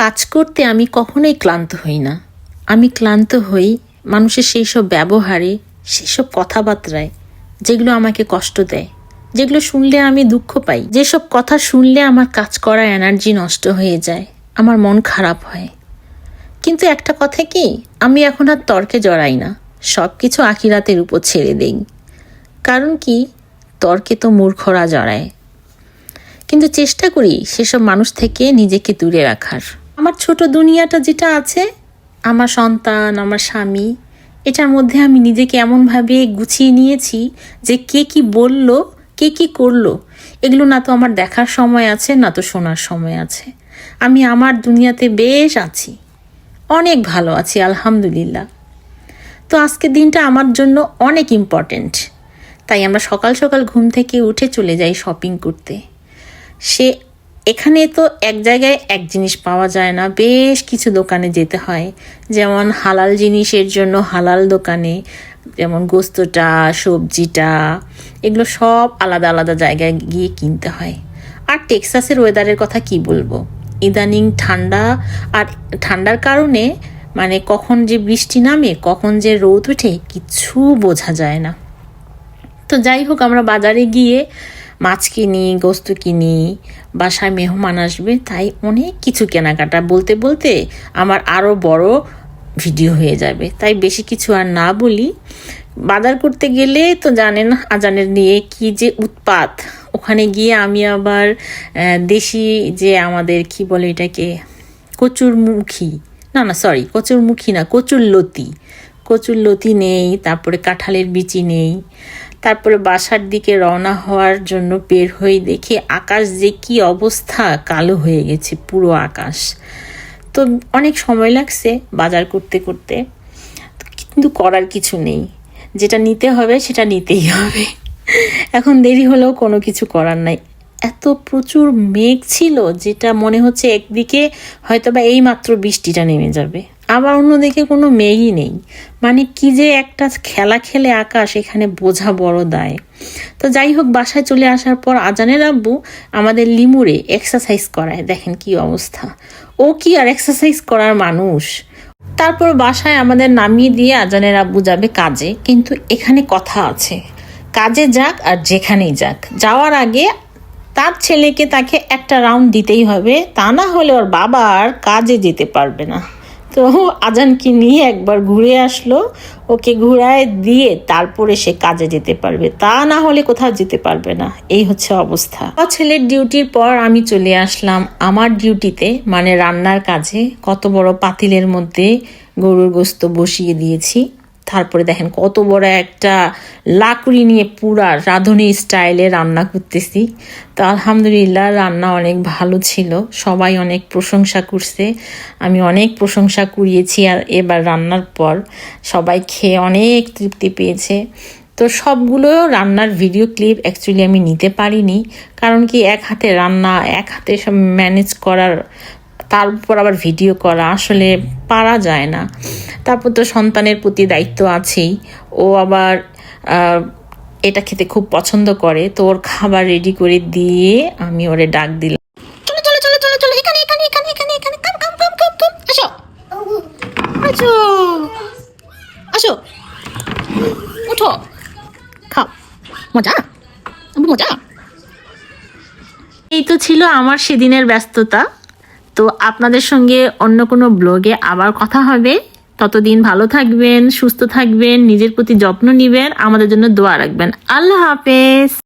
কাজ করতে আমি কখনোই ক্লান্ত হই না। আমি ক্লান্ত হই মানুষের সেই সব ব্যবহারে, সেই সব কথাবার্তায় যেগুলো আমাকে কষ্ট দেয়, যেগুলো শুনলে আমি দুঃখ পাই, যেসব কথা শুনলে আমার কাজ করার এনার্জি নষ্ট হয়ে যায়, আমার মন খারাপ হয়। কিন্তু একটা কথা কি, আমি এখন আর তর্কে জড়াই না, সব কিছু আখিরাতের উপর ছেড়ে দেই। কারণ কি, তর্কে তো মূর্খরা জড়ায়। কিন্তু চেষ্টা করি সেসব মানুষ থেকে নিজেকে দূরে রাখার। আমার ছোট দুনিয়াটা যেটা আছে, আমার সন্তান, আমার স্বামী, এটার মধ্যে আমি নিজেকে এমনভাবে গুছিয়ে নিয়েছি যে কে কি বলল, কে কি করলো, এগুলো না তো আমার দেখার সময় আছে, না তো শোনার সময় আছে। আমি আমার দুনিয়াতে বেশ আছি, অনেক ভালো আছি, আলহামদুলিল্লাহ। তো আজকের দিনটা আমার জন্য অনেক ইম্পর্ট্যান্ট, তাই আমরা সকাল সকাল ঘুম থেকে উঠে চলে যাই শপিং করতে। এখানে তো এক জায়গায় এক জিনিস পাওয়া যায় না, বেশ কিছু দোকানে যেতে হয়। যেমন হালাল জিনিসের জন্য হালাল দোকানে, যেমন গোস্তটা, সবজিটা, এগুলো সব আলাদা আলাদা জায়গায় গিয়ে কিনতে হয়। আর টেক্সাসের ওয়েদারের কথা কি বলবো, ইদানিং ঠান্ডা, আর ঠান্ডার কারণে মানে কখন যে বৃষ্টি নামে, কখন যে রোদ ওঠে, কিছু বোঝা যায় না। তো যাই হোক, আমরা বাজারে গিয়ে মাছ কিনি, গোস্ত কিনি, বাসায় মেহমান আসবে, তাই অনেক কিছু কেনাকাটা বলতে বলতে আমার আরও বড় ভিডিও হয়ে যাবে, তাই বেশি কিছু আর না বলি। বাজার করতে গেলে তো জানেন আজানের নিয়ে কি যে উৎপাত। ওখানে গিয়ে আমি আবার দেশি যে আমাদের কি বলে এটাকে, কচুরমুখী, কচুরলতি নেই, তারপরে কাঁঠালের বিচি নেই। তারপরে বাসার দিকে রওনা হওয়ার জন্য বের হয়ে দেখি আকাশ যে কি অবস্থা, কালো হয়ে গেছে পুরো আকাশ। তো অনেক সময় লাগছে বাজার করতে করতে, কিন্তু করার কিছু নেই, যেটা নিতে হবে সেটা নিতেই হবে। এখন দেরি হলেও কোনো কিছু করার নাই। এত প্রচুর মেঘ ছিল, যেটা মনে হচ্ছে একদিকে হয়তোবা এই মাত্র বৃষ্টিটা নেমে যাবে, আবার অন্যদিকে কোনো মেঘই নেই। মানে কি যে একটা খেলা খেলে আকাশ, এখানে বোঝা বড় দায়। তো যাই হোক, বাসায় চলে আসার পর আজানের আব্বু আমাদের লিমুরে এক্সারসাইজ করায়, দেখেন কি অবস্থা। ও কি আর এক্সারসাইজ করার মানুষ। তারপর বাসায় আমাদের নামিয়ে দিয়ে আজানের আব্বু যাবে কাজে। কিন্তু এখানে কথা আছে, কাজে যাক আর যেখানেই যাক, যাওয়ার আগে তার ছেলেকে তাকে একটা রাউন্ড দিতেই হবে, তা না হলে ওর বাবা আর কাজে যেতে পারবে না। তো আজানকে নিয়ে একবার ঘুরে আসলো, ওকে ঘুরায় দিয়ে তারপরে সে কাজে যেতে পারবে, তা না হলে কোথাও যেতে পারবে না। এই হচ্ছে অবস্থা। ছেলের ডিউটির পর আমি চলে আসলাম আমার ডিউটিতে, মানে রান্নার কাজে। কত বড় পাতিলের মধ্যে গরুর গোস্ত বসিয়ে দিয়েছি। তারপরে দেখেন কত বড় একটা লাকড়ি নিয়ে পুরা রাঁধুনি স্টাইলে রান্না করতেছি। তো আলহামদুলিল্লাহ রান্না অনেক ভালো ছিল, সবাই অনেক প্রশংসা করছে, আমি অনেক প্রশংসা কুড়িয়েছি। আর এবার রান্নার পর সবাই খেয়ে অনেক তৃপ্তি পেয়েছে। তো সবগুলো রান্নার ভিডিও ক্লিপ অ্যাকচুয়ালি আমি নিতে পারিনি, কারণ কি এক হাতে রান্না, এক হাতে সব ম্যানেজ করার, তার উপর আবার ভিডিও করা আসলে পারা যায় না। তারপর তো সন্তানের প্রতি দায়িত্ব আছেই, ও আবার এটা খেতে খুব পছন্দ করে, তো ওর খাবার রেডি করে দিয়ে আমি ওরে ডাক দিলাম, আসো উঠো, খাও, মজা মজা। এই তো ছিল আমার সেদিনের ব্যস্ততা। তো আপনাদের সঙ্গে অন্য কোনো ব্লগে আবার কথা হবে। ততদিন ভালো থাকবেন, সুস্থ থাকবেন, নিজের প্রতি যত্ন নেবেন, আমাদের জন্য দোয়া রাখবেন। আল্লাহ হাফেজ।